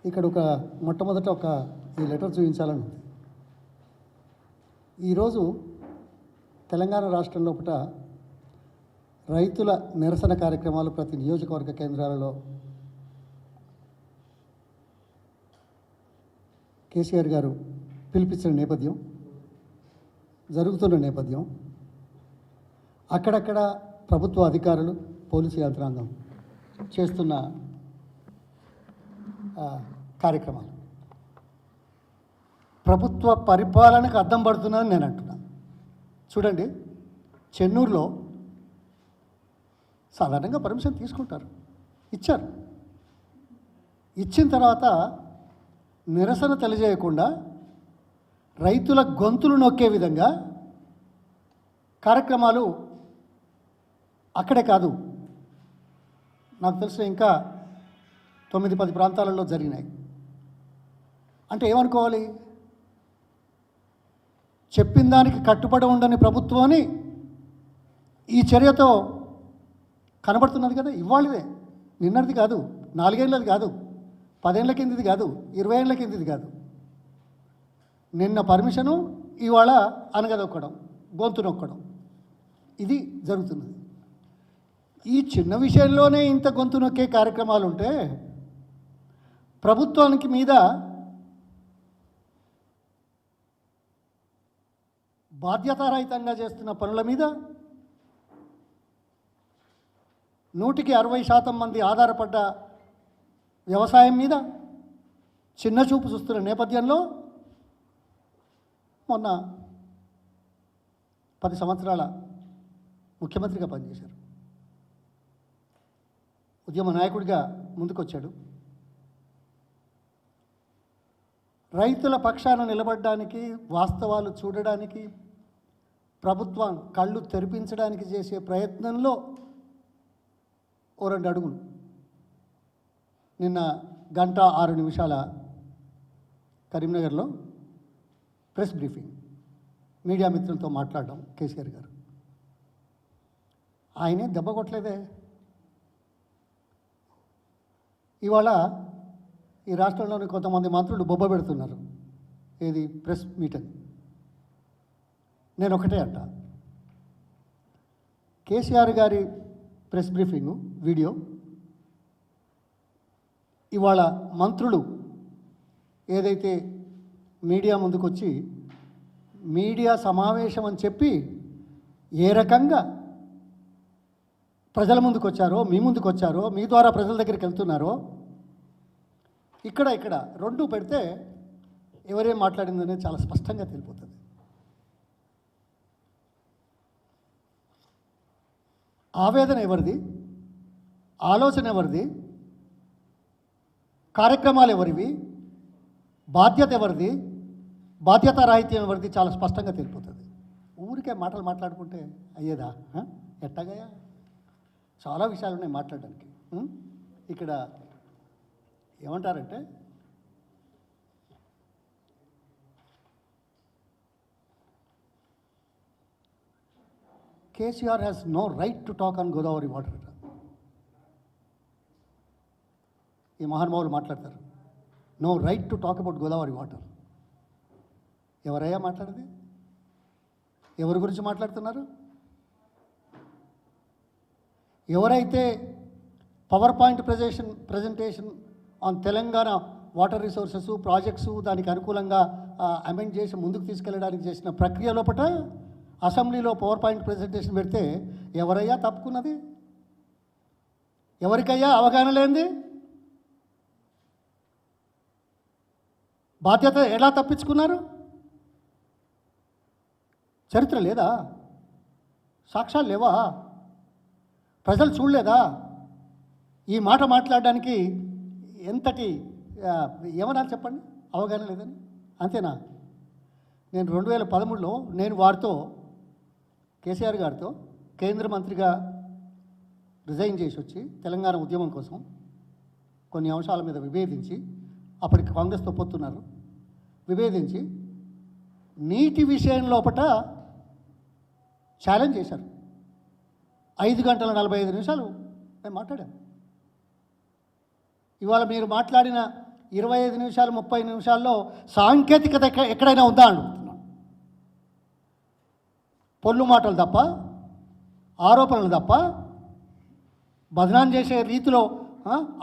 ఇక్కడ మొట్టమొదట ఈ లెటర్ చూపించాలని ఉంది. ఈరోజు తెలంగాణ రాష్ట్రం లోపల రైతుల నిరసన కార్యక్రమాలు ప్రతి నియోజకవర్గ కేంద్రాలలో కేసీఆర్ గారు పిలిపించిన నేపథ్యం, జరుగుతున్న నేపథ్యం, అక్కడక్కడ ప్రభుత్వ అధికారులు, పోలీసు యంత్రాంగం చేస్తున్న కార్యక్రమాలు ప్రభుత్వ పరిపాలనకు అద్దం పడుతుందని నేను అంటున్నా. చూడండి, చెన్నూరులో సాధారణంగా పర్మిషన్ తీసుకుంటారు, ఇచ్చారు. ఇచ్చిన తర్వాత నిరసన తెలియజేయకుండా రైతుల గొంతులు నొక్కే విధంగా కార్యక్రమాలు అక్కడే కాదు, నాకు తెలిసిన ఇంకా 9-10 ప్రాంతాలలో జరిగినాయి. అంటే ఏమనుకోవాలి? చెప్పిన దానికి కట్టుబడి ఉండని ప్రభుత్వాన్ని ఈ చర్యతో కనబడుతున్నది కదా. ఇవాళదే, నిన్నటిది కాదు, 4 ఏళ్ళది కాదు, 10 ఏళ్ళ కిందది కాదు, 20 ఏళ్ళ కిందది కాదు. నిన్న పర్మిషను, ఇవాళ అనగదొక్కడం, గొంతు నొక్కడం, ఇది జరుగుతున్నది. ఈ చిన్న విషయంలోనే ఇంత గొంతు నొక్కే కార్యక్రమాలు ఉంటే ప్రభుత్వానికి మీద బాధ్యతారహితంగా చేస్తున్న పనుల మీద 160% మంది ఆధారపడ్డ వ్యవసాయం మీద చిన్న చూపు చూస్తున్న నేపథ్యంలో మొన్న 10 సంవత్సరాల ముఖ్యమంత్రిగా పనిచేశారు, ఉద్యమ నాయకుడిగా ముందుకొచ్చాడు. రైతుల పక్షాన నిలబడడానికి, వాస్తవాలు చూడడానికి, ప్రభుత్వం కళ్ళు తెరిపించడానికి చేసే ప్రయత్నంలో 2 అడుగులు. నిన్న 1:06 కరీంనగర్లో ప్రెస్ బ్రీఫింగ్, మీడియా మిత్రులతో మాట్లాడడం కేసీఆర్ గారు. ఆయనే దెబ్బ కొట్టలేదే. ఇవాళ ఈ రాష్ట్రంలోని కొంతమంది మంత్రులు బొబ్బ పెడుతున్నారు, ఏది ప్రెస్ మీటింగ్. నేను ఒకటే అంట, కేసీఆర్ గారి ప్రెస్ బ్రీఫింగు వీడియో ఇవాళ మంత్రులు ఏదైతే మీడియా ముందుకు వచ్చి మీడియా సమావేశం అని చెప్పి ఏ రకంగా ప్రజల ముందుకు వచ్చారో, మీ ముందుకు వచ్చారో, మీ ద్వారా ప్రజల దగ్గరికి వెళ్తున్నారో, ఇక్కడ 2 పెడితే ఎవరేం మాట్లాడిందనేది చాలా స్పష్టంగా తెలిపోతుంది. ఆవేదన ఎవరిది, ఆలోచన ఎవరిది, కార్యక్రమాలు ఎవరివి, బాధ్యత ఎవరిది, బాధ్యతారాహిత్యం ఎవరిది చాలా స్పష్టంగా తెలిపోతుంది. ఊరికే మాటలు మాట్లాడుకుంటే అయ్యేదా? ఎట్టగయా? చాలా విషయాలు ఉన్నాయి మాట్లాడడానికి. ఇక్కడ ఏమంటారంటే, KCR has no right to talk on Godavari water. ఈ మహానుభావులు మాట్లాడతారు, no right to talk about Godavari water. ఎవరయ్యా మాట్లాడేది? ఎవరి గురించి మాట్లాడుతున్నారు? ఎవరైతే power point presentation on Telangana water resources, projects, దానికి అనుకూలంగా అమెండ్ చేసి ముందుకు తీసుకెళ్ళడానికి చేసిన ప్రక్రియ లోపల అసెంబ్లీలో పవర్ పాయింట్ ప్రజెంటేషన్ పెడితే ఎవరయ్యా తప్పుకున్నది? ఎవరికయ్యా అవగాహన లేనిది? బాధ్యత ఎలా తప్పించుకున్నారు? చరిత్ర లేదా? సాక్ష్యాలు లేవా? ప్రజలు చూడలేదా? ఈ మాట మాట్లాడడానికి ఎంతటి ఏమన్నా చెప్పండి, అవగాహన లేదని. అంతేనా? నేను 2013లో నేను వారితో, కేసీఆర్ గారితో కేంద్ర మంత్రిగా రిజైన్ చేసి వచ్చి తెలంగాణ ఉద్యమం కోసం కొన్ని అంశాల మీద విభేదించి, అప్పటికి కాంగ్రెస్తో పొత్తున్నారు, విభేదించి నీటి విషయం లోపట ఛాలెంజ్ చేశారు. 5 గంటల 45 నిమిషాలు మేము మాట్లాడాం. ఇవాళ మీరు మాట్లాడిన 25 నిమిషాలు 30 నిమిషాల్లో సాంకేతికత ఎక్కడైనా ఉందా అడుగుతున్నాను. పొల్లు మాటలు తప్ప, ఆరోపణలు తప్ప, బదనాం చేసే రీతిలో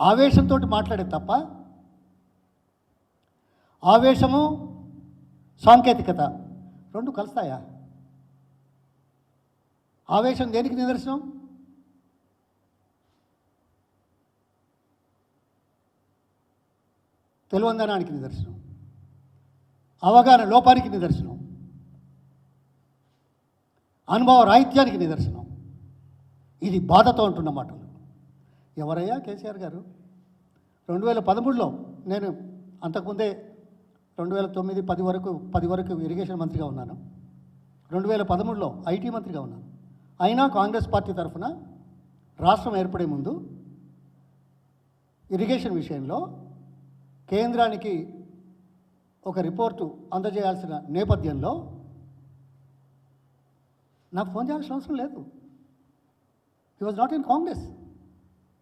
ఆవేశంతో మాట్లాడేది తప్ప, ఆవేశము సాంకేతికత రెండు కలుస్తాయా? ఆవేశం దేనికి నిదర్శనం? తెలివందనానికి నిదర్శనం, అవగాహన లోపానికి నిదర్శనం, అనుభవ రాహిత్యానికి నిదర్శనం. ఇది బాధతో అంటున్న మాటలు. ఎవరయ్యా కేసీఆర్ గారు? 2013లో నేను అంతకుముందే 2009, 10 వరకు ఇరిగేషన్ మంత్రిగా ఉన్నాను. 2013లో ఐటీ మంత్రిగా ఉన్నాను. అయినా కాంగ్రెస్ పార్టీ తరఫున రాష్ట్రం ఏర్పడే ముందు ఇరిగేషన్ విషయంలో కేంద్రానికి ఒక రిపోర్టు అందజేయాల్సిన నేపథ్యంలో నాకు ఫోన్ చేయాల్సిన అవసరం లేదు. He was not in Congress,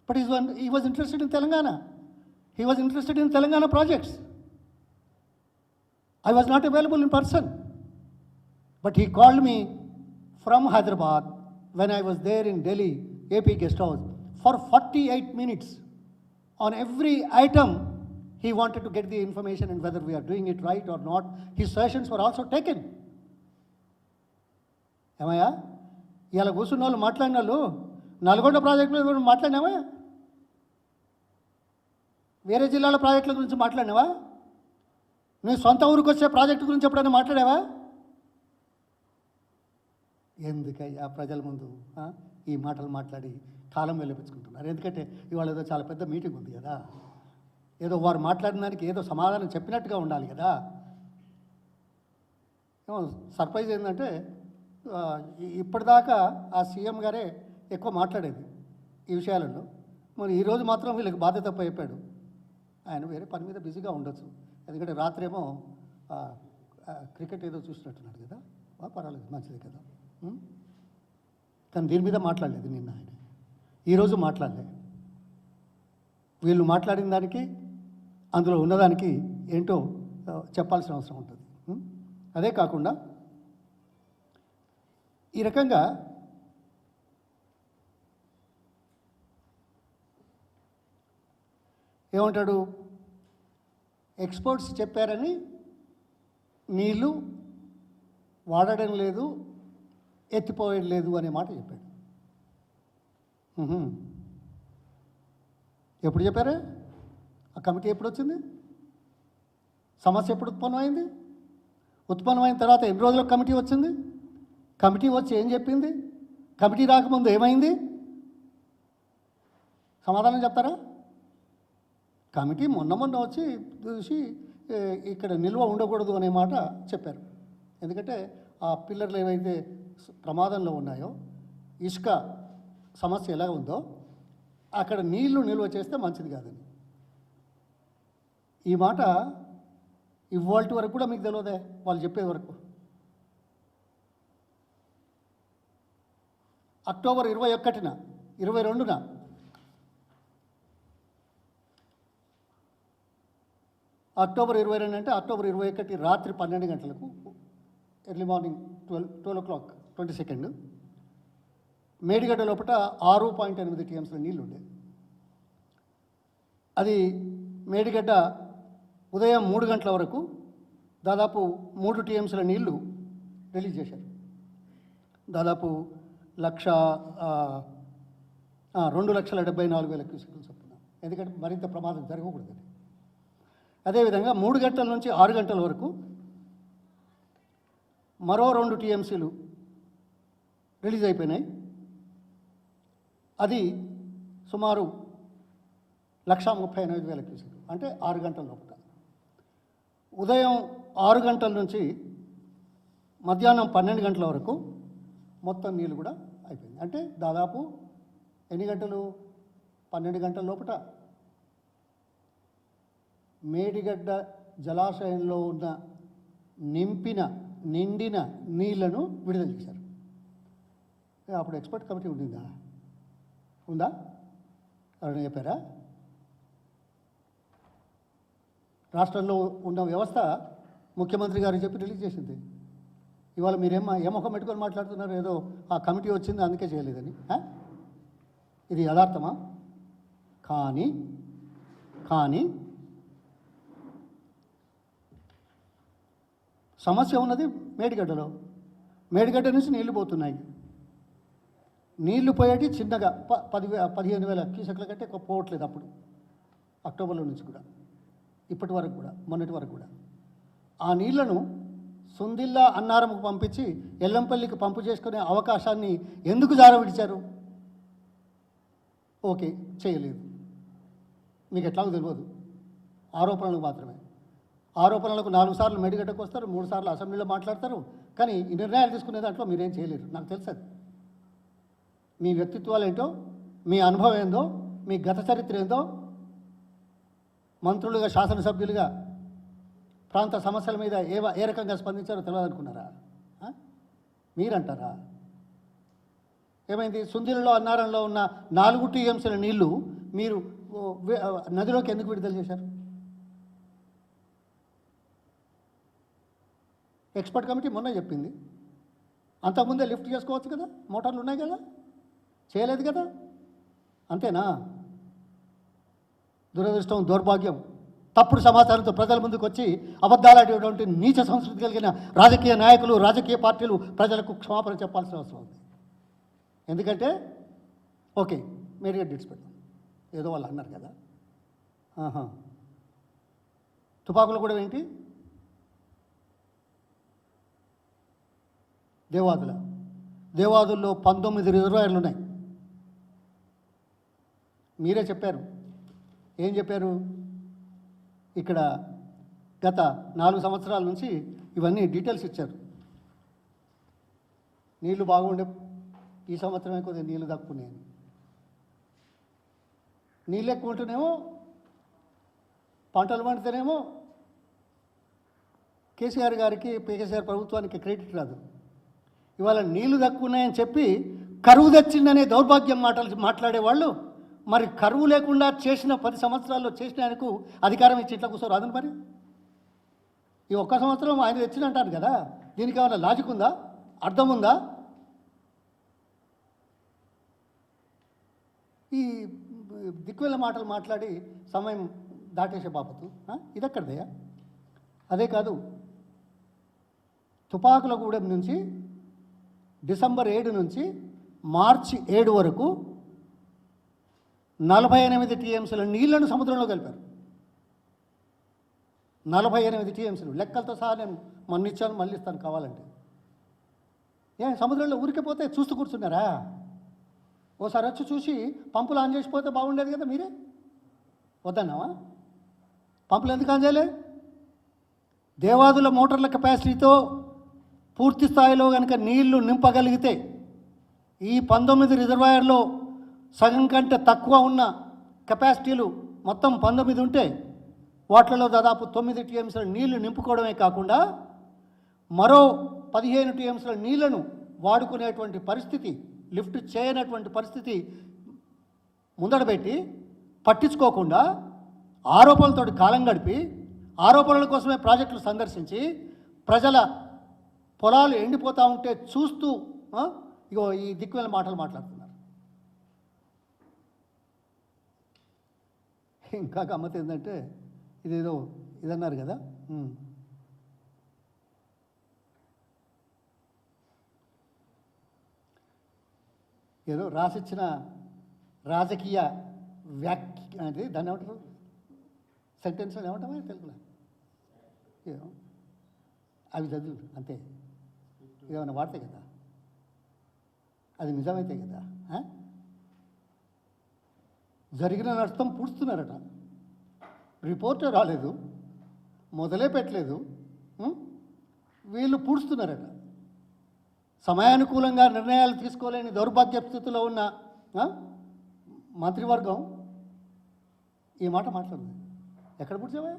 but he was interested in Telangana. He was interested in Telangana projects. I was not available in person, but he called me from Hyderabad when I was there in Delhi, AP Guest House, for 48 minutes. On every item, he wanted to get the information and whether we are doing it right or not. His suggestions were also taken. ఏమయ్యా, ఇలా కూర్చున్న వాళ్ళు మాట్లాడిన వాళ్ళు Nalgonda project మీద మాట్లాడినావా? వేరే జిల్లాల ప్రాజెక్టుల గురించి మాట్లాడినావా? నీ సొంత ఊరికి వచ్చే ప్రాజెక్టు గురించి ఎప్పుడైనా మాట్లాడావా? ఎందుకయ్యా ప్రజల ముందు ఈ మాటలు మాట్లాడి కాలం వెళ్ళిపించుకుంటున్నారు? ఎందుకంటే ఇవాళ ఏదో చాలా పెద్ద మీటింగ్ ఉంది కదా, ఏదో వారు మాట్లాడిన దానికి ఏదో సమాధానం చెప్పినట్టుగా ఉండాలి కదా. సర్ప్రైజ్ ఏంటంటే ఇప్పటిదాకా ఆ సీఎం గారే ఎక్కువ మాట్లాడేది ఈ విషయాలలో. మరి ఈరోజు మాత్రం వీళ్ళకి బాధ్యత చెప్పాడు. ఆయన వేరే పని మీద బిజీగా ఉండొచ్చు, ఎందుకంటే రాత్రేమో క్రికెట్ ఏదో చూసినట్టున్నాడు కదా. పర్వాలేదు, మంచిది కదా. కానీ దీని మీద మాట్లాడలేదు నిన్న ఆయన, ఈరోజు మాట్లాడలేదు. వీళ్ళు మాట్లాడిన దానికి అందులో ఉన్నదానికి ఏంటో చెప్పాల్సిన అవసరం ఉంటుంది. అదే కాకుండా ఈ రకంగా ఏమంటాడు, ఎక్స్పర్ట్స్ చెప్పారని నీళ్ళు వాడడం లేదు, ఎత్తిపోయడం లేదు అనే మాట చెప్పాడు. ఎప్పుడు చెప్పారా? ఆ కమిటీ ఎప్పుడు వచ్చింది? సమస్య ఎప్పుడు ఉత్పన్నమైంది? ఉత్పన్నమైన తర్వాత ఎన్ని రోజులకు కమిటీ వచ్చింది? కమిటీ వచ్చి ఏం చెప్పింది? కమిటీ రాకముందు ఏమైంది? సమాధానం చెప్తారా? కమిటీ మొన్న వచ్చి చూసి ఇక్కడ నిల్వ ఉండకూడదు అనే మాట చెప్పారు. ఎందుకంటే ఆ పిల్లర్లు ఏవైతే ప్రమాదంలో ఉన్నాయో, ఇసుక సమస్య ఎలా ఉందో అక్కడ నీళ్లు నిల్వ చేస్తే మంచిది కాదని. ఈ మాట ఇవాల్టి వరకు కూడా మీకు తెలియదే, వాళ్ళు చెప్పే వరకు. అక్టోబర్ 21న 22న అక్టోబర్ 22 అంటే అక్టోబర్ 21 రాత్రి 12 గంటలకు, early morning 12 o'clock 22nd Medigadda లోపల 6.8 TMsల నీళ్ళు ఉండే. అది మేడిగడ్డ ఉదయం 3 గంటల వరకు దాదాపు 3 TMsల నీళ్లు రిలీజ్ చేశారు. దాదాపు 2,74,000 క్యూసెక్లు చొప్పున. ఎందుకంటే మరింత ప్రమాదం జరగకూడదని. అదేవిధంగా 3 గంటల నుంచి 6 గంటల వరకు మరో 2 TMsలు రిలీజ్ అయిపోయినాయి. అది సుమారు 1,38,000 క్యూసెక్లు, అంటే 6 గంటల లోపల. ఉదయం 6 గంటల నుంచి మధ్యాహ్నం 12 గంటల వరకు మొత్తం నీళ్ళు కూడా అయిపోయింది. అంటే దాదాపు ఎన్ని గంటలు? 12 గంటల లోపల మేడిగడ్డ జలాశయంలో ఉన్న నిండిన నీళ్లను విడుదల చేశారు. అప్పుడు ఎక్స్పర్ట్ కమిటీ ఉందా? ఎవరైనా చెప్పారా? రాష్ట్రంలో ఉన్న వ్యవస్థ ముఖ్యమంత్రి గారు చెప్పి రిలీజ్ చేసింది. ఇవాళ మీరేమో ఏ ముఖం పెట్టుకొని మాట్లాడుతున్నారు, ఏదో ఆ కమిటీ వచ్చింది అందుకే చేయలేదని. ఇది యథార్థమా? కానీ సమస్య ఉన్నది మేడిగడ్డలో. మేడిగడ్డ నుంచి నీళ్లు పోతున్నాయి. నీళ్లు పోయేటి చిన్నగా 15,000 క్యూసెక్ల కంటే ఎక్కువ పోవట్లేదు. అప్పుడు అక్టోబర్లో నుంచి కూడా ఇప్పటి వరకు కూడా మొన్నటి వరకు కూడా ఆ నీళ్లను సుందిల్లా అన్నారంకు పంపించి ఎల్లంపల్లికి పంపు చేసుకునే అవకాశాన్ని ఎందుకు జారవిడిచారు? ఓకే, చేయలేదు. మీకు ఎట్లాగో తెలియదు, ఆరోపణలకు మాత్రమే. ఆరోపణలకు 4 సార్లు మేడిగడ్డకు వస్తారు, 3 సార్లు అసెంబ్లీలో మాట్లాడతారు, కానీ ఈ నిర్ణయాలు తీసుకునే దాంట్లో మీరేం చేయలేరు. నాకు తెలుసు అది. మీ వ్యక్తిత్వాలు ఏంటో, మీ అనుభవం ఏందో, మీ గత చరిత్ర ఏందో, మంత్రులుగా శాసనసభ్యులుగా ప్రాంత సమస్యల మీద ఏ రకంగా స్పందించారో తెలియదనుకున్నారా? మీరంటారా? ఏమైంది? సుందిలలో అన్నారంలో ఉన్న 4 టీఎంసీల నీళ్లు మీరు నదిలోకి ఎందుకు విడుదల చేశారు? ఎక్స్పర్ట్ కమిటీ మొన్న చెప్పింది. అంతకుముందే లిఫ్ట్ చేసుకోవచ్చు కదా, మోటార్లు ఉన్నాయి కదా, చేయలేదు కదా. అంతేనా? దురదృష్టం, దౌర్భాగ్యం, తప్పుడు సమాచారంతో ప్రజల ముందుకు వచ్చి అబద్ధాలాడేటువంటి నీచ సంస్కృతి కలిగిన రాజకీయ నాయకులు, రాజకీయ పార్టీలు ప్రజలకు క్షమాపణ చెప్పాల్సిన అవసరం ఉంది. ఎందుకంటే ఓకే, మేడిగడ్డ విడిచిపెట్టాం, ఏదో వాళ్ళు అన్నారు కదా. తుపాకులు కూడా ఏంటి? దేవాదుల్లో 19 రిజర్వాయర్లు ఉన్నాయి. మీరే చెప్పారు. ఏం చెప్పారు? ఇక్కడ గత 4 సంవత్సరాల నుంచి ఇవన్నీ డీటెయిల్స్ ఇచ్చారు. నీళ్లు బాగుండే, ఈ సంవత్సరమే కొద్దిగా నీళ్లు తక్కువనే. నీళ్ళు ఎక్కువ ఉంటేనేమో, పంటలు పండితేనేమో కేసీఆర్ గారికి, కేసీఆర్ ప్రభుత్వానికి క్రెడిట్ రాదు. ఇవాళ నీళ్లు తక్కువ ఉన్నాయని చెప్పి కరువు తెచ్చిందనే దౌర్భాగ్యం మాట్లాడేవాళ్ళు మరి కరువు లేకుండా చేసిన 10 సంవత్సరాల్లో చేసిన ఆయనకు అధికారం ఇచ్చి ఇట్లా కూర్చో రాదని. మరి ఈ 1 సంవత్సరం ఆయన తెచ్చినంటారు కదా, దీనికి ఏమైనా లాజిక్ ఉందా? అర్థం ఉందా? ఈ దిక్కువెళ్ళ మాటలు మాట్లాడి సమయం దాటేసే బాపతు ఇదెక్కడదయ్యా? అదే కాదు, తుపాకులగూడెం నుంచి డిసెంబర్ 7 నుంచి మార్చి 7 వరకు 48 టీఎంసీల నీళ్లను సముద్రంలో కలిపారు. 48 టీఎంసీలు లెక్కలతో సహా నేను మొన్న ఇచ్చాను, మళ్ళీ ఇస్తాను కావాలంటే. సముద్రంలో ఊరికిపోతే చూస్తూ కూర్చున్నారా? ఓసారి వచ్చి చూసి పంపులు ఆన్ చేసిపోతే బాగుండేది కదా. మీరే వద్దన్నావా? పంపులు ఎందుకు ఆన్ చేయలే? దేవాదుల మోటార్ల కెపాసిటీతో పూర్తి స్థాయిలో కనుక నీళ్లు నింపగలిగితే ఈ 19 రిజర్వాయర్లో సగం కంటే తక్కువ ఉన్న కెపాసిటీలు మొత్తం 19 ఉంటే వాటిలో దాదాపు 9 టీఎంసీల నీళ్లు నింపుకోవడమే కాకుండా మరో 15 టీఎంసీల నీళ్లను వాడుకునేటువంటి పరిస్థితి, లిఫ్ట్ చేయనటువంటి పరిస్థితి ముందడబెట్టి పట్టించుకోకుండా ఆరోపణలతోటి కాలం గడిపి ఆరోపణల కోసమే ప్రాజెక్టులు సందర్శించి ప్రజల పొలాలు ఎండిపోతూ ఉంటే చూస్తూ ఇగో ఈ దిక్కువెళ్ళ మాటలు మాట్లాడుతున్నారు. ఇంకా గమ్మత్ ఏంటంటే ఇదేదో ఇదన్నారు కదా, ఏదో రాసిచ్చిన రాజకీయ వ్యాఖ్య అంటే దాన్ని ఏమంటారు, సెంటెన్స్ ఏమంటామా తెలుగులో, అవి చదువు అంతే. ఏమైనా వాడితే కదా, అది నిజమైతే కదా. జరిగిన నష్టం పూడుస్తున్నారట. రిపోర్టే రాలేదు, మొదలే పెట్టలేదు, వీళ్ళు పూడుస్తున్నారట. సమయానుకూలంగా నిర్ణయాలు తీసుకోలేని దౌర్భాగ్య స్థితిలో ఉన్న మంత్రివర్గం ఈ మాట మాట్లాడుతుంది. ఎక్కడ పూడ్చావా?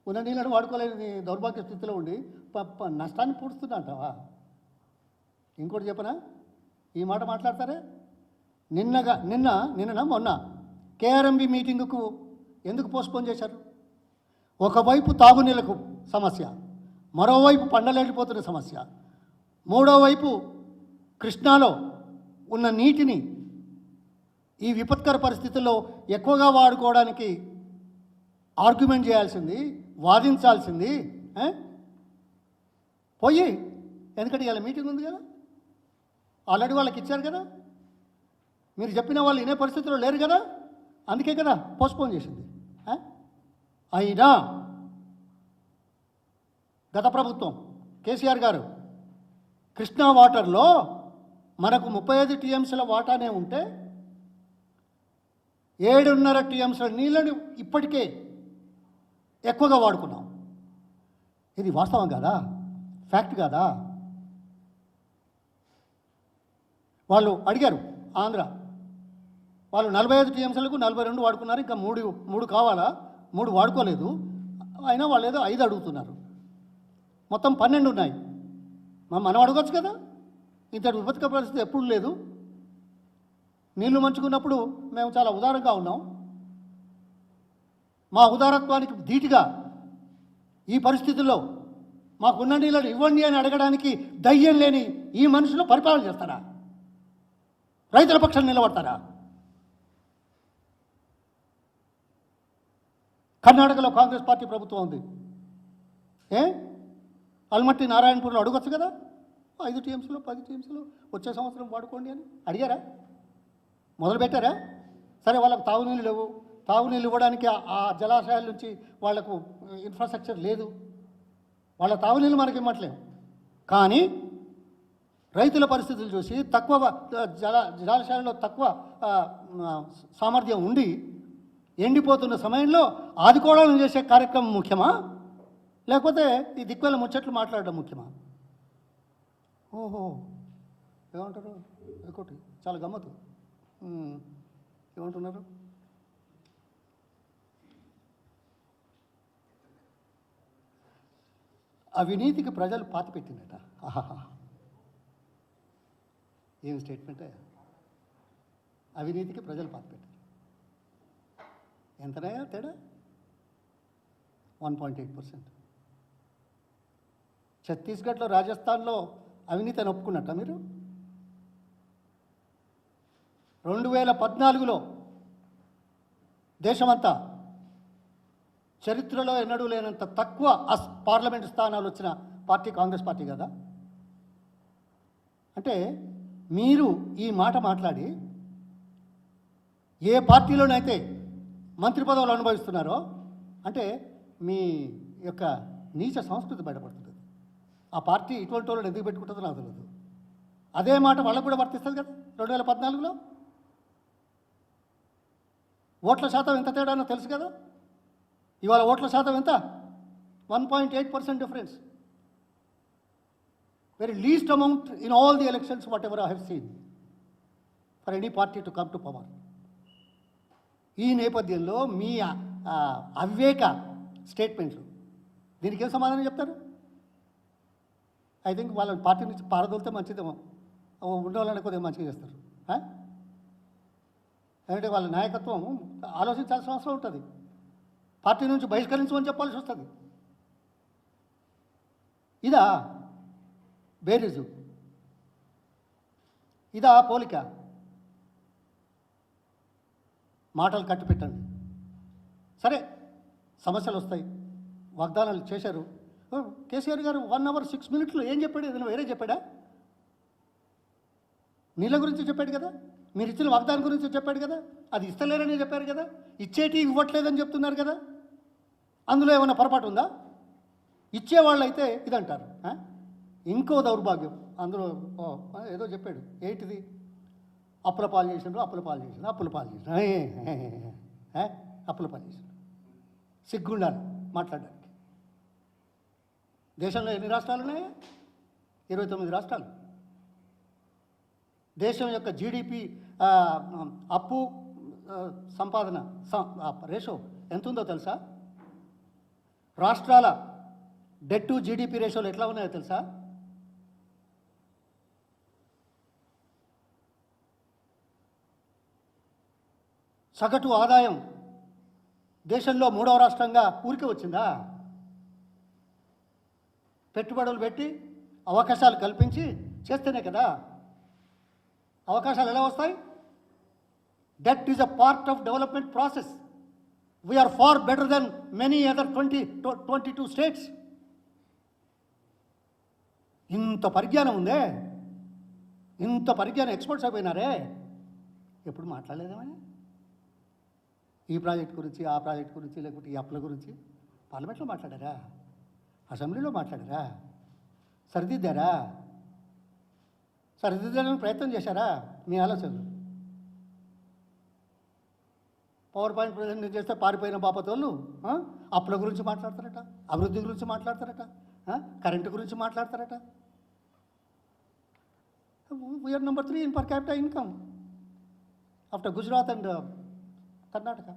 ఉన్న నీళ్ళని వాడుకోలేని దౌర్భాగ్య స్థితిలో ఉండి నష్టాన్ని పూడుస్తున్నా అంటావా? ఇంకోటి చెప్పనా, ఈ మాట మాట్లాడతారే. నిన్న మొన్న కేఆర్ఎంబి మీటింగుకు ఎందుకు పోస్ట్పోన్ చేశారు? ఒకవైపు తాగునీళ్లకు సమస్య, మరోవైపు పండలేడిపోతున్న సమస్య, మూడో వైపు కృష్ణాలో ఉన్న నీటిని ఈ విపత్కర పరిస్థితుల్లో ఎక్కువగా వాడుకోవడానికి ఆర్గ్యుమెంట్ చేయాల్సింది, వాదించాల్సింది పోయి, ఎందుకంటే ఇలా మీటింగ్ ఉంది కదా, ఆల్రెడీ వాళ్ళకి ఇచ్చారు కదా, మీరు చెప్పిన వాళ్ళు వినే పరిస్థితుల్లో లేరు కదా, అందుకే కదా పోస్ట్పోన్ చేసింది. అయినా గత ప్రభుత్వం కేసీఆర్ గారు కృష్ణా వాటర్లో మనకు 35 టీఎంసీల వాటానే ఉంటే 7.5 టీఎంసీల నీళ్ళని ఇప్పటికే ఎక్కువగా వాడుకున్నాం. ఇది వాస్తవం కాదా? ఫ్యాక్ట్ కాదా? వాళ్ళు అడిగారు, ఆంధ్ర వాళ్ళు 45 టీఎంసీలకు 42 వాడుకున్నారు, ఇంకా మూడు కావాలా, 3 వాడుకోలేదు, అయినా వాళ్ళు ఏదో 5 అడుగుతున్నారు, మొత్తం 12 ఉన్నాయి. మనం అడగచ్చు కదా, ఇంతటి విపత్కర పరిస్థితి ఎప్పుడు లేదు, నీళ్లు మంచుకున్నప్పుడు మేము చాలా ఉదారంగా ఉన్నాం, మా ఉదారత్వానికి ధీటుగా ఈ పరిస్థితుల్లో మాకున్న నీళ్ళని ఇవ్వండి అని అడగడానికి ధైర్యం లేని ఈ మనుషులు పరిపాలన చేస్తారా? రైతుల పక్షాన్ని నిలబడతారా? కర్ణాటకలో కాంగ్రెస్ పార్టీ ప్రభుత్వం ఉంది, అల్మట్టి నారాయణపూర్లో అడగొచ్చు కదా, 5 టీఎంసీలు 10 టీఎంసీలు వచ్చే సంవత్సరం వాడుకోండి అని అడిగారా? మొదలుపెట్టారా? సరే, వాళ్ళకు తాగునీళ్ళు లేవు, తాగునీళ్ళు ఇవ్వడానికి ఆ జలాశయాల నుంచి వాళ్లకు ఇన్ఫ్రాస్ట్రక్చర్ లేదు, వాళ్ళ తాగునీళ్ళు మనకి ఇవ్వట్లేము. కానీ రైతుల పరిస్థితులు చూసి తక్కువ జలాశయాల్లో తక్కువ సామర్థ్యం ఉండి ఎండిపోతున్న సమయంలో ఆదుకోవడం చేసే కార్యక్రమం ముఖ్యమా, లేకపోతే ఈ దిక్కుల ముచ్చట్లు మాట్లాడడం ముఖ్యమా? ఓహో, ఏమంటారు? ఇంకోటి చాలా గమ్మత్తు, ఏమంటున్నారు? అవినీతికి ప్రజలు పాతి పెట్టిందట. ఆహా, ఏం స్టేట్మెంటే! అవినీతికి ప్రజలు పాతి పెట్టారు. ఎంతనయా తేడా? 1.8%. ఛత్తీస్గఢ్లో, రాజస్థాన్లో అవినీతి అని ఒప్పుకున్నట్ట మీరు? 2014లో దేశమంతా చరిత్రలో ఎన్నడూ లేనంత తక్కువ పార్లమెంటు స్థానాలు వచ్చిన పార్టీ కాంగ్రెస్ పార్టీ కదా. అంటే మీరు ఈ మాట మాట్లాడి ఏ పార్టీలోనైతే మంత్రి పదవులు అనుభవిస్తున్నారో అంటే మీ యొక్క నీచ సంస్కృతి బయటపడుతుంది. ఆ పార్టీ ఇటువంటి వాళ్ళని ఎందుకు పెట్టుకుంటుందో నాకు తెలియదు. అదే మాట వాళ్ళకు కూడా వర్తిస్తుంది కదా. 2014లో ఓట్ల శాతం ఎంత తేడానో తెలుసు కదా. ఇవాళ ఓట్ల శాతం ఎంత? 1.8% difference. Very least amount in all the elections what ever I have seen for any party to come to power. ఈ నేపథ్యంలో మీ అవివేక స్టేట్మెంట్లు దీనికి ఏం సమాధానం చెప్తారు? ఐ థింక్ వాళ్ళ పార్టీ నుంచి పారదోలితే మంచిదేమో, ఉండవాలని కొద్దిగా మంచిగా చేస్తారు. ఎందుకంటే వాళ్ళ నాయకత్వం ఆలోచించాల్సిన అవసరం ఉంటుంది. పార్టీ నుంచి బహిష్కరించమని చెప్పాల్సి వస్తుంది. ఇదా బేరీజు? ఇదా పోలిక? మాటలు కట్టి పెట్టండి. సరే, సమస్యలు వస్తాయి, వాగ్దానాలు చేశారు. కేసీఆర్ గారు 1 hour 6 minutes ఏం చెప్పాడు? ఏదైనా వేరే చెప్పాడా? నీళ్ళ గురించి చెప్పాడు కదా, మీరు ఇచ్చిన వాగ్దానం గురించి చెప్పాడు కదా, అది ఇస్తలేరని చెప్పారు కదా, ఇచ్చేటి ఇవ్వట్లేదని చెప్తున్నారు కదా. అందులో ఏమైనా పొరపాటు ఉందా? ఇచ్చేవాళ్ళు అయితే ఇదంటారు. ఇంకో దౌర్భాగ్యం అందులో ఏదో చెప్పాడు, ఏంటిది? అప్పుల పాలు చేసినారు, అప్పుల పాలు చేసినారు, అప్పుల పాలు చేసినారు, అప్పుల పాలు చేసినారు. సిగ్గుండాలి మాట్లాడడానికి. దేశంలో ఎన్ని రాష్ట్రాలు ఉన్నాయి? 29 రాష్ట్రాలు. దేశం యొక్క జీడిపి అప్పు సంపాదన రేషో ఎంత ఉందో తెలుసా? రాష్ట్రాల డెట్ టు జీడిపి రేషోలు ఎట్లా ఉన్నాయో తెలుసా? సగటు ఆదాయం దేశంలో 3వ రాష్ట్రంగా ఊరికే వచ్చిందా? పెట్టుబడులు పెట్టి అవకాశాలు కల్పించి చేస్తేనే కదా. అవకాశాలు ఎలా వస్తాయి? That is a part of development process. We are far better than many other 22 states. ఇంత పరిజ్ఞానం ఉందే, ఇంత పరిజ్ఞానం ఎక్స్పర్ట్స్ అయిపోయినారే, ఎప్పుడు మాట్లాడలేదేమని ఈ ప్రాజెక్ట్ గురించి, ఆ ప్రాజెక్ట్ గురించి, లేకపోతే ఈ అప్పుల గురించి పార్లమెంట్లో మాట్లాడారా? అసెంబ్లీలో మాట్లాడారా? సరిదిద్దారా? సరిదిద్దడానికి ప్రయత్నం చేశారా? మీ ఆలోచనలు పవర్ పాయింట్ ప్రజెంట్ చేస్తే పారిపోయిన బాపతోళ్ళు అప్పుల గురించి మాట్లాడతారట, అభివృద్ధి గురించి మాట్లాడతారట, కరెంటు గురించి మాట్లాడతారట. We are number 3 in per capital income after Gujarat and Karnataka.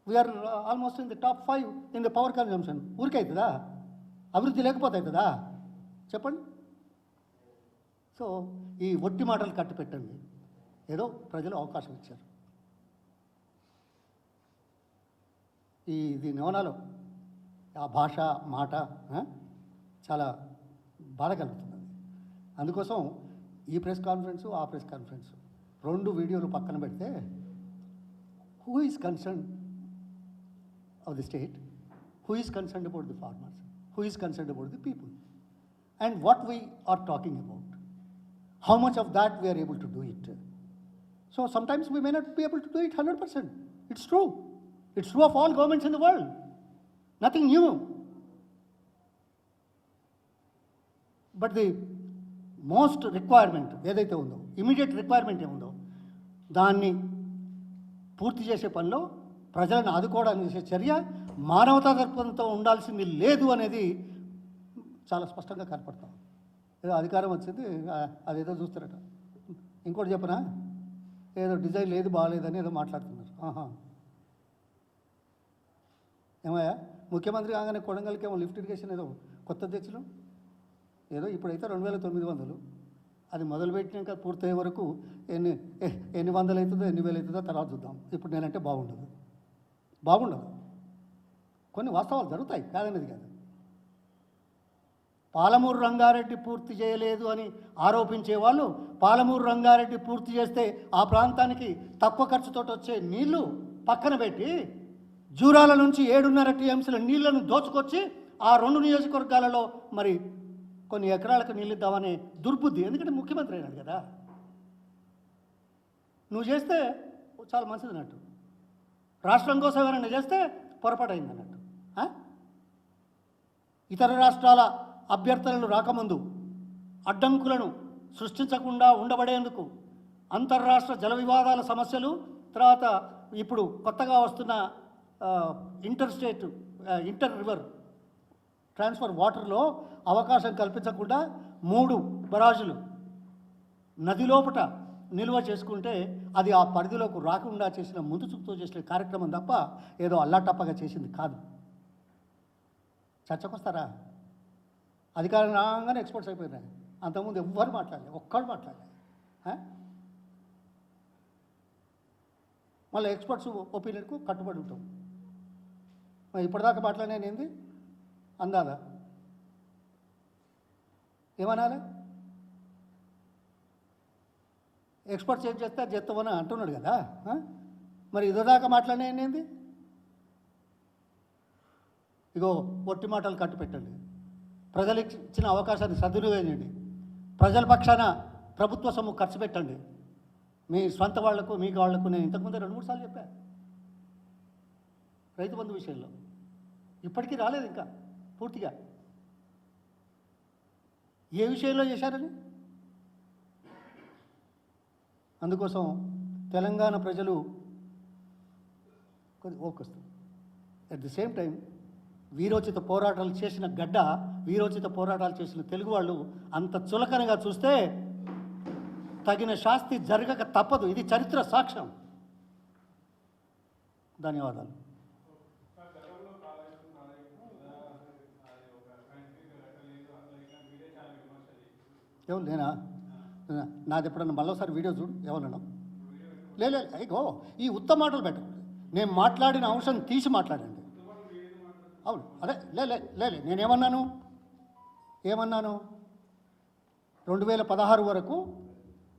We are almost in the top 5 in the power consumption. ఊరికే అవుతుందా? అభివృద్ధి లేకపోతే అవుతుందా? చెప్పండి. సో ఈ ఒట్టి మాటలు కట్టి పెట్టండి. ఏదో ప్రజలు అవకాశం ఇచ్చారు. దీని నవనాలో ఆ భాష మాట చాలా బాధ కలుగుతుంది. అందుకోసం ఈ ప్రెస్ కాన్ఫరెన్సు, ఆ ప్రెస్ కాన్ఫరెన్సు 2 వీడియోలు పక్కన పెడితే who is concern of the state, who is concerned about the farmers, who is concerned about the people, and what we are talking about, how much of that we are able to do it. So sometimes we may not be able to do it 100%. It's true. It's true of all governments in the world. Nothing new. But the most requirement ఏదైతే ఉందో, immediate requirement ఏముందో దాన్ని పూర్తి చేసే పనిలో ప్రజలను ఆదుకోవడానికి చేసే చర్య మానవతా దృక్పథంతో ఉండాల్సింది లేదు అనేది చాలా స్పష్టంగా కనపడతాం. ఏదో అధికారం వచ్చింది అదేదో చూస్తారట. ఇంకోటి చెప్పనా, ఏదో డిజైన్ లేదు బాగాలేదని ఏదో మాట్లాడుతున్నారు. ఏమయ్యా, ముఖ్యమంత్రి కాగానే కొడంగల్కి ఏమో లిఫ్ట్ ఇరిగేషన్ ఏదో కొత్త తెచ్చినాం. ఏదో ఇప్పుడైతే 2900, అది మొదలుపెట్టినాక పూర్తయ్యే వరకు ఎన్ని వందలు అవుతుందో ఎన్ని వేలు అవుతుందో తర్వాత చూద్దాం. ఇప్పుడు నేనంటే బాగుండదు. కొన్ని వాస్తవాలు జరుగుతాయి, కాదనేది కాదు. పాలమూరు రంగారెడ్డి పూర్తి చేయలేదు అని ఆరోపించే వాళ్ళు పాలమూరు రంగారెడ్డి పూర్తి చేస్తే ఆ ప్రాంతానికి తక్కువ ఖర్చుతో వచ్చే నీళ్లు పక్కన పెట్టి జూరాల నుంచి 7.5 టీఎంసీల నీళ్లను దోచుకొచ్చి ఆ 2 నియోజకవర్గాలలో మరి కొన్ని ఎకరాలకు నీళ్ళు ఇద్దామనే దుర్బుద్ధి. ఎందుకంటే ముఖ్యమంత్రి అయినాడు కదా. నువ్వు చేస్తే చాలా మంచిది అన్నట్టు, రాష్ట్రం కోసం ఎవరైనా చేస్తే పొరపాటు అయింది అన్నట్టు. ఇతర రాష్ట్రాల అభ్యర్థనలు రాకముందు అడ్డంకులను సృష్టించకుండా ఉండబడేందుకు అంతర్రాష్ట్ర జల వివాదాల సమస్యలు, తర్వాత ఇప్పుడు కొత్తగా వస్తున్న ఇంటర్ రివర్ ట్రాన్స్ఫర్ వాటర్లో అవకాశం కల్పించకుండా 3 బరాజులు నది లోపట నిల్వ చేసుకుంటే అది ఆ పరిధిలోకి రాకుండా చేసిన ముందు చూపుతో చేసిన కార్యక్రమం తప్ప ఏదో అల్లాటప్పగా చేసింది కాదు. చర్చకు వస్తారా? అధికారం రాగానే ఎక్స్పర్ట్స్ అయిపోయినాయి. అంతకుముందు ఎవ్వరు మాట్లాడలేదు, ఒక్కడు మాట్లాడలేదు. మళ్ళీ ఎక్స్పర్ట్స్ ఒపీనియన్కు కట్టుబడి ఉంటాం. మరి ఇప్పటిదాకా మాట్లాడేది అందాదా? ఏమనాలి? ఎక్స్పర్ట్స్ ఏం చేస్తే అది చేస్తామని అంటున్నాడు కదా. మరి ఇదిదాకా మాట్లాడేది ఇగో ఒట్టి మాటలు కట్టు పెట్టండి. ప్రజలకు ఇచ్చిన అవకాశాన్ని సద్వినియోగం చేయండి. ప్రజల పక్షాన ప్రభుత్వ సొమ్ము ఖర్చు పెట్టండి. మీ స్వంత వాళ్లకు మీకు వాళ్లకు నేను ఇంతకుముందు 2-3 సార్లు చెప్పాను రైతు బంధు విషయంలో. ఇప్పటికీ రాలేదు ఇంకా పూర్తిగా. ఏ విషయంలో చేశారని. అందుకోసం తెలంగాణ ప్రజలు ఓకొస్తారు. అట్ ది సేమ్ టైం వీరోచిత పోరాటాలు చేసిన గడ్డ, వీరోచిత పోరాటాలు చేసిన తెలుగు వాళ్ళు అంత చులకనగా చూస్తే తగిన శాస్తి జరగక తప్పదు. ఇది చరిత్ర సాక్ష్యం. ధన్యవాదాలు. ఎవరు నేనా? నాది ఎప్పుడన్నా మళ్ళీసారి వీడియో చూడు. ఎవరన్నా లేదు. అయ్యో ఈ ఉత్తమ మాటలు పెట్టండి. నేను మాట్లాడిన అంశం తీసి మాట్లాడండి. అవును, అదే లే నేనేమన్నాను 2016 వరకు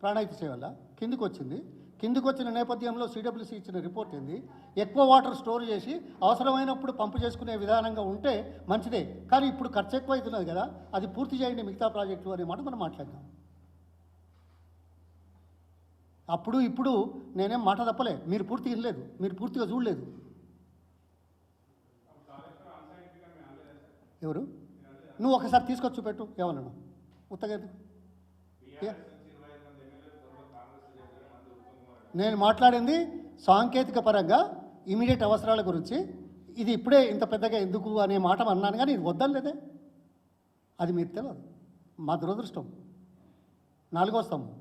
ప్రాణహిత సేవల కిందికి వచ్చింది. కిందికి వచ్చిన నేపథ్యంలో సిడబ్ల్యూసీ ఇచ్చిన రిపోర్ట్ ఏంది, ఎక్కువ వాటర్ స్టోర్ చేసి అవసరమైనప్పుడు పంపు చేసుకునే విధానంగా ఉంటే మంచిదే, కానీ ఇప్పుడు ఖర్చు ఎక్కువ అవుతున్నది కదా, అది పూర్తి చేయండి మిగతా ప్రాజెక్టులు అనే మాట మనం మాట్లాడినాం. అప్పుడు ఇప్పుడు నేనేం మాట తప్పలే, మీరు పూర్తిగా వినలేదు, మీరు పూర్తిగా చూడలేదు. ఎవరు? నువ్వు ఒకసారి తీసుకొచ్చి చూపెట్టు ఏమన్నాను ఉత్తగా. నేను మాట్లాడింది సాంకేతిక పరంగా ఇమీడియట్ అవసరాల గురించి. ఇది ఇప్పుడే ఇంత పెద్దగా ఎందుకు అనే మాట అన్నాను, కానీ ఇది వద్దని లేదే, అది మీరు తెలియదు. మా దురదృష్టం. 4వ స్తంభం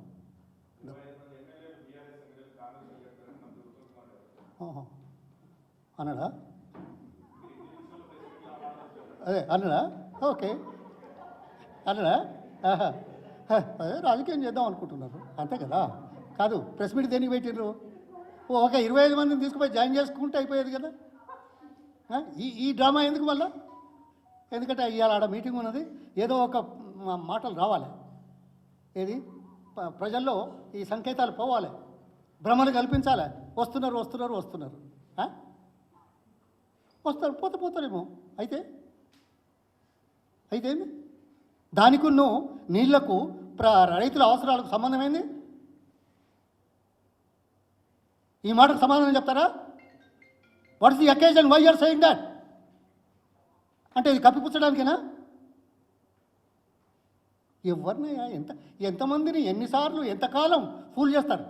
అన్నాడా? అదే అన్నాడా? ఓకే అన్నాడా? అదే రాజకీయం చేద్దాం అనుకుంటున్నారు అంతే కదా. కాదు, ప్రెస్ మీట్ దేనికి పెట్టిండ్రు? ఒక 25 మందిని తీసుకుపోయి జాయిన్ చేసుకుంటే అయిపోయేది కదా. ఈ డ్రామా ఎందుకు మళ్ళా? ఎందుకంటే ఇవాళ ఆడ మీటింగ్ ఉన్నది, ఏదో ఒక మాటలు రావాలి, ఏది ప్రజల్లో ఈ సంకేతాలు పోవాలి, భ్రమలు కల్పించాలి. వస్తున్నారు వస్తారు, పోతారేమో. అయితే ఏంది దానికి నీళ్లకు రైతుల అవసరాలకు సంబంధమైంది? ఈ మాటకు సమాధానం చెప్తారా? What is the occasion why you're saying that? అంటే ఇది కప్పిపుచ్చడానికేనా? ఎవరినయ్యా ఎంతమందిని ఎన్నిసార్లు ఎంతకాలం ఫూల్ చేస్తారు?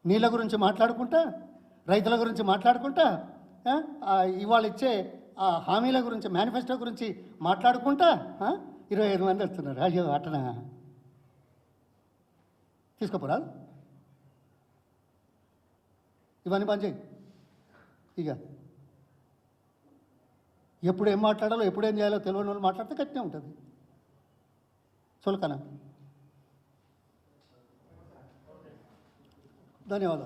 నీళ్ళ గురించి మాట్లాడుకుంటా, రైతుల గురించి మాట్లాడుకుంటా, ఇవాళ ఇచ్చే హామీల గురించి, మేనిఫెస్టో గురించి మాట్లాడుకుంటా 25 మంది వస్తున్నారు. అయ్యో అటనా? తీసుకోపోరా, ఇవన్నీ పని చేయి. ఇక ఎప్పుడు ఏం మాట్లాడాలో ఎప్పుడు ఏం చేయాలో తెలియని వాళ్ళు మాట్లాడితే గట్టినే ఉంటుంది. చులకన. ధన్యవాదాలు.